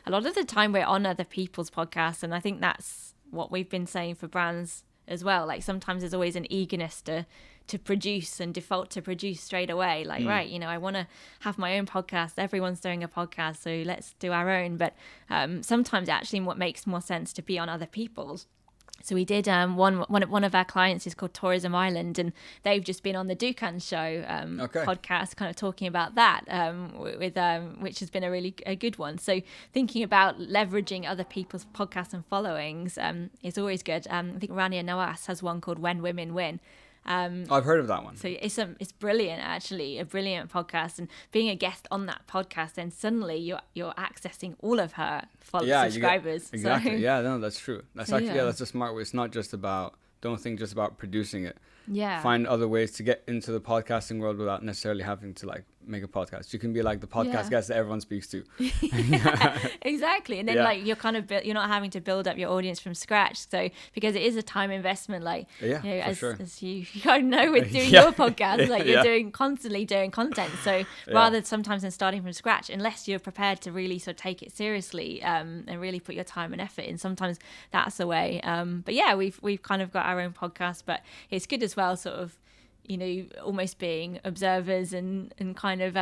a lot of the time we're on other people's podcasts, and I think that's what we've been saying for brands as well. Like sometimes there's always an eagerness to produce and default to produce straight away. Like, right, you know, I want to have my own podcast. Everyone's doing a podcast, so let's do our own. But sometimes actually what makes more sense to be on other people's. So we did one of our clients is called Tourism Island, and they've just been on the Dukan Show podcast, kind of talking about that, with which has been a good one. So thinking about leveraging other people's podcasts and followings is always good. I think Rania Nawaz has one called When Women Win. I've heard of that one. So it's brilliant, actually, a brilliant podcast. And being a guest on that podcast, then suddenly you're accessing all of her subscribers. Exactly. So, yeah, no, that's true. That's that's a smart way. It's not just about, don't think just about producing it. Yeah. Find other ways to get into the podcasting world without necessarily having to like make a podcast. You can be like the podcast guest that everyone speaks to. Exactly. And then like you're kind of you're not having to build up your audience from scratch. So because it is a time investment, like as you kind of know with doing your podcast, like you're constantly doing content. So rather sometimes than starting from scratch, unless you're prepared to really sort of take it seriously and really put your time and effort in, sometimes that's the way. But yeah, we've kind of got our own podcast, but it's good as well, sort of, you know, almost being observers and kind of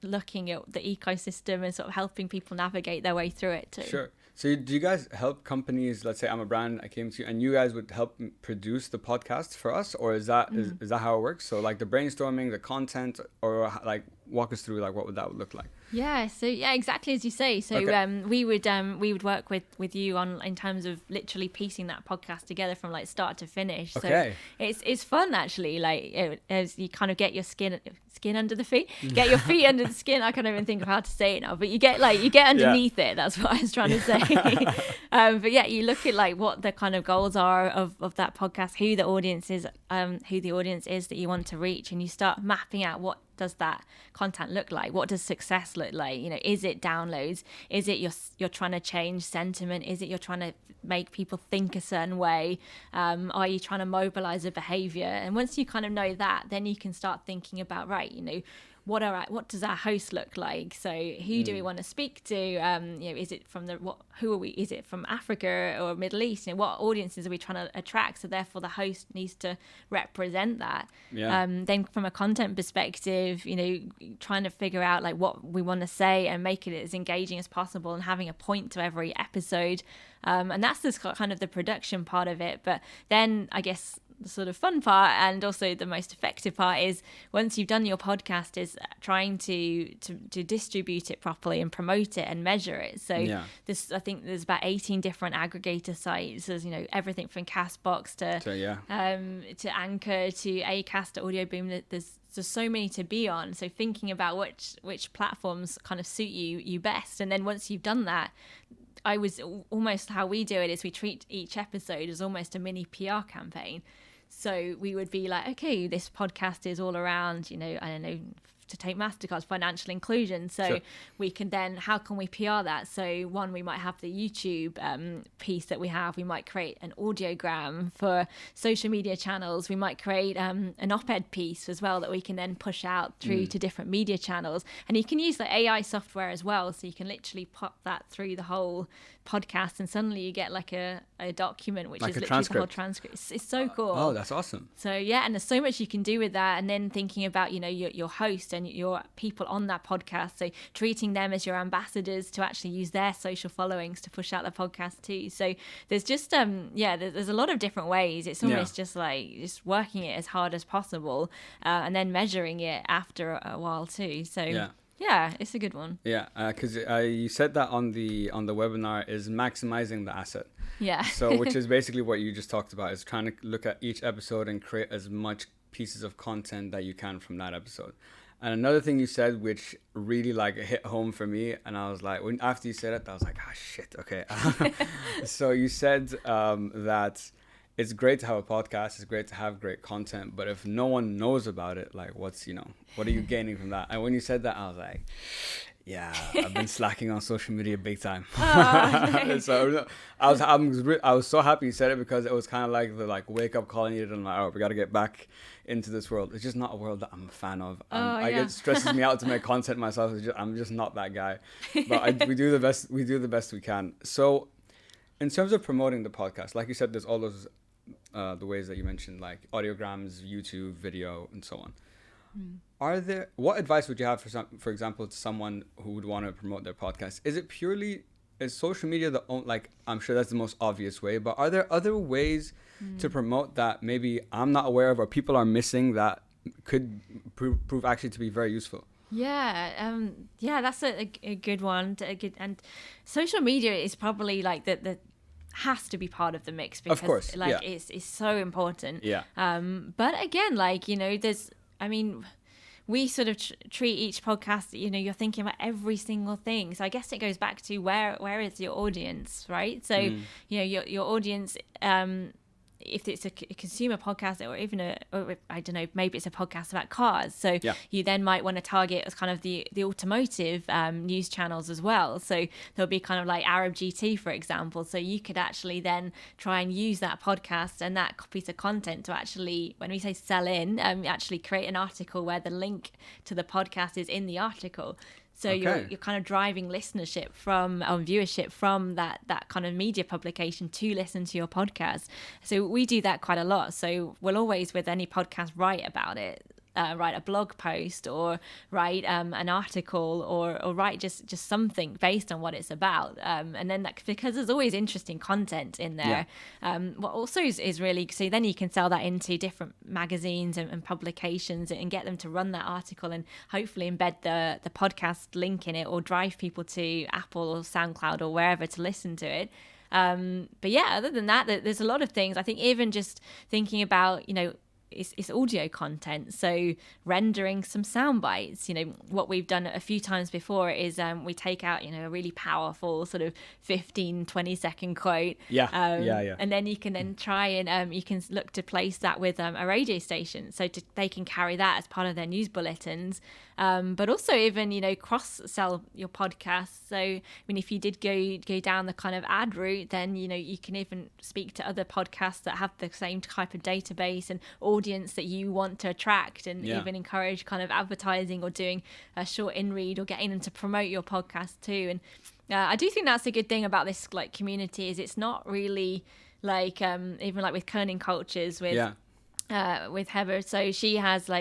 looking at the ecosystem and sort of helping people navigate their way through it too. Sure. So do you guys help companies, let's say I'm a brand, I came to you, and you guys would help produce the podcast for us? Or is that is that how it works? So like the brainstorming, the content, or like walk us through like what would that look like? Yeah, so exactly as you say. So we would work with you on in terms of literally piecing that podcast together from like start to finish. Okay. So it's fun actually. Like as you kind of get your skin under the feet, get your feet under the skin. I can't even think of how to say it now, but you get underneath it. That's what I was trying to say. But yeah, you look at like what the kind of goals are of that podcast, who the audience is that you want to reach, and you start mapping out what does that content look like? What does success look like? You know, is it downloads? Is it you're trying to change sentiment? Is it you're trying to make people think a certain way? Are you trying to mobilize a behavior? And once you kind of know that, then you can start thinking about, right, you know, what does our host look like? So who do we want to speak to? You know, is it from who are we? Is it from Africa or Middle East? You know, what audiences are we trying to attract? So therefore the host needs to represent that. Then from a content perspective, you know, trying to figure out like what we want to say and make it as engaging as possible and having a point to every episode. And that's just kind of the production part of it. But then I guess the sort of fun part and also the most effective part is once you've done your podcast is trying to distribute it properly and promote it and measure it. So I think there's about 18 different aggregator sites. There's, you know, everything from Castbox to Anchor to Acast to Audio Boom. There's so many to be on. So thinking about which platforms kind of suit you best, and then once you've done that, I was almost how we do it is we treat each episode as almost a mini PR campaign. So we would be like, okay, this podcast is all around, you know, I don't know, to take MasterCard's financial inclusion. So we can then, how can we PR that? So one, we might have the YouTube piece that we have. We might create an audiogram for social media channels. We might create an op-ed piece as well that we can then push out through to different media channels. And you can use the AI software as well. So you can literally pop that through the whole podcast and suddenly you get like a document which like is literally the whole transcript. It's so cool. Oh, that's awesome. So yeah, and there's so much you can do with that. And then thinking about, you know, your host and your people on that podcast, so treating them as your ambassadors to actually use their social followings to push out the podcast too. So there's just there's a lot of different ways. It's almost just like just working it as hard as possible and then measuring it after a while too. So yeah, it's a good one. Yeah, because you said that on the webinar is maximizing the asset. Yeah. So which is basically what you just talked about, is trying to look at each episode and create as much pieces of content that you can from that episode. And another thing you said, which really like hit home for me, and I was like, after you said it, I was like, shit, okay. So you said that it's great to have a podcast, it's great to have great content, but if no one knows about it, like what are you gaining from that? And when you said that, I was like, Yeah, I've been slacking on social media big time. Oh, no. So I was so happy you said it, because it was kind of like the wake up call I needed. I'm like, oh, we got to get back into this world. It's just not a world that I'm a fan of. It stresses me out to make content myself. I'm just not that guy. But we do the best. We do the best we can. So, in terms of promoting the podcast, like you said, there's all those the ways that you mentioned, like audiograms, YouTube, video, and so on. What advice would you have for example, to someone who would want to promote their podcast? Is social media I'm sure that's the most obvious way, but are there other ways to promote that maybe I'm not aware of or people are missing that could prove actually to be very useful? That's a good one. And social media is probably like the has to be part of the mix, because of course, it's so important. But again, we sort of treat each podcast, you're thinking about every single thing. So I guess it goes back to where is your audience, right? So, your audience, if it's a consumer podcast, or even I don't know, maybe it's a podcast about cars. So you then might want to target as kind of the automotive news channels as well. So there'll be kind of like Arab GT, for example. So you could actually then try and use that podcast and that piece of content to actually, when we say sell in, actually create an article where the link to the podcast is in the article. So you're kind of driving listenership viewership from that kind of media publication to listen to your podcast. So we do that quite a lot. So we'll always, with any podcast, write about it. Write a blog post, or write an article, or write just something based on what it's about, and then because there's always interesting content in there. What also is really, so then you can sell that into different magazines and publications and get them to run that article and hopefully embed the podcast link in it, or drive people to Apple or SoundCloud or wherever to listen to it. But yeah, other than that, there's a lot of things. I think even just thinking about, it's audio content, so rendering some sound bites. What we've done a few times before is we take out a really powerful sort of 15-20 second quote, and then you can then try and you can look to place that with a radio station, so they can carry that as part of their news bulletins, but also even cross sell your podcast. So if you did go down the kind of ad route, then you can even speak to other podcasts that have the same type of database and audience that you want to attract, and even encourage kind of advertising or doing a short in read or getting them to promote your podcast too. And I do think that's a good thing about this community, is it's not really even with Kerning Cultures with Heather. So she has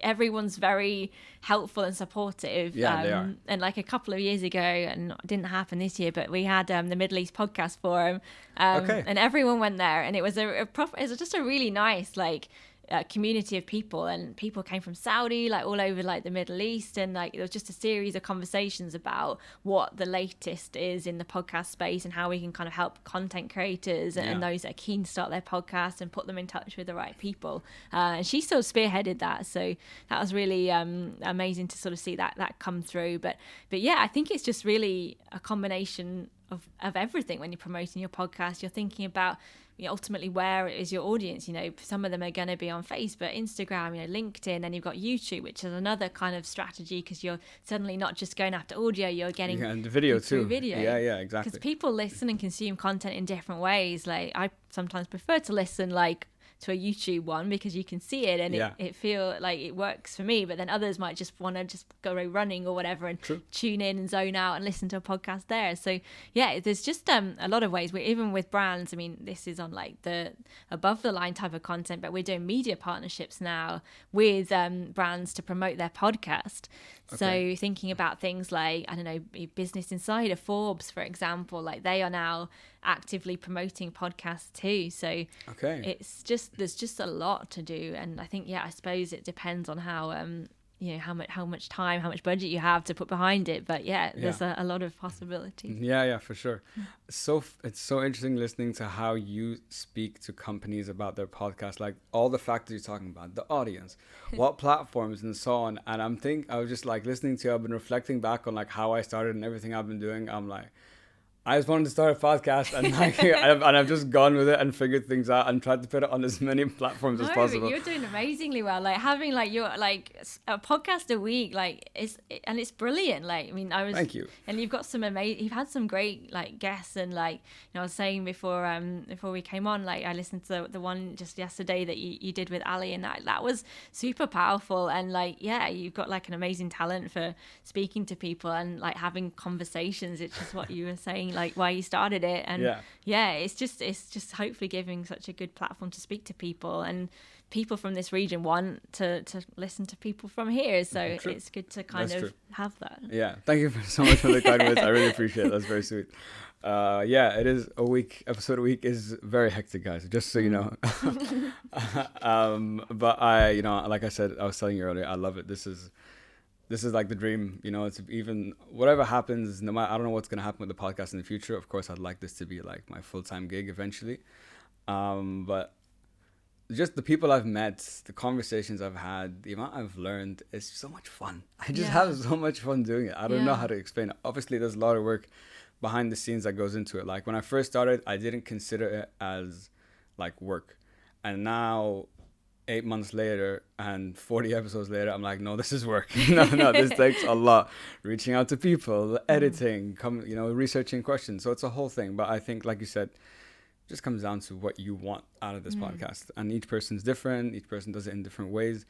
everyone's very helpful and supportive. They are. And a couple of years ago, and it didn't happen this year, but we had the Middle East Podcast Forum, and everyone went there, and it was it was just a really nice community of people, and people came from Saudi, all over the Middle East, and it was just a series of conversations about what the latest is in the podcast space and how we can kind of help content creators and those that are keen to start their podcast and put them in touch with the right people. And she sort of spearheaded that, so that was really amazing to sort of see that come through. But yeah, I think it's just really a combination of everything. When you're promoting your podcast, you're thinking about ultimately where is your audience. Some of them are going to be on Facebook, Instagram, LinkedIn, and you've got YouTube, which is another kind of strategy, because you're suddenly not just going after audio, you're getting and the video too. Video. Yeah, exactly. Because people listen and consume content in different ways. I sometimes prefer to listen to a YouTube one, because you can see it and it feel like it works for me, but then others might just want to just go running or whatever and tune in and zone out and listen to a podcast there. So there's just a lot of ways. We're even with brands, this is on the above the line type of content, but we're doing media partnerships now with brands to promote their podcast. So thinking about things like, I don't know, Business Insider, Forbes, for example, they are now actively promoting podcasts too. So it's just, there's just a lot to do. And I think, I suppose it depends on how how much time, how much budget you have to put behind it. But there's a lot of possibilities. Yeah, for sure. So it's so interesting listening to how you speak to companies about their podcast, all the factors you're talking about, the audience, what platforms and so on. And I was just listening to you, I've been reflecting back on how I started and everything I've been doing. I'm I just wanted to start a podcast, and I've just gone with it and figured things out and tried to put it on as many platforms as possible. You're doing amazingly well. Like having like your like a podcast a week, like it's brilliant. Like I mean, Thank you. And you've got some amazing. You've had some great like guests, and like I was saying before we came on, like I listened to the one just yesterday that you did with Ali, and that was super powerful. And like you've got like an amazing talent for speaking to people and like having conversations. It's just what you were saying, like why you started it. And it's just hopefully giving such a good platform to speak to people, and people from this region want to listen to people from here, so it's good to kind of have that. Thank you so much for the kind words. I really appreciate it. That's very sweet. It is a week. Episode a week is very hectic, guys, just so you know. But I like I said, I was telling you earlier, I love it. This is like the dream, it's even whatever happens, no matter, I don't know what's going to happen with the podcast in the future. Of course, I'd like this to be like my full-time gig eventually. But just the people I've met, the conversations I've had, the amount I've learned, it's so much fun. I just have so much fun doing it. I don't know how to explain it. Obviously, there's a lot of work behind the scenes that goes into it. Like when I first started, I didn't consider it as like work. And now 8 months later and 40 episodes later, I'm like, no, this is work. no, this takes a lot. Reaching out to people, editing, researching questions. So it's a whole thing. But I think, like you said, it just comes down to what you want out of this podcast. And each person's different. Each person does it in different ways.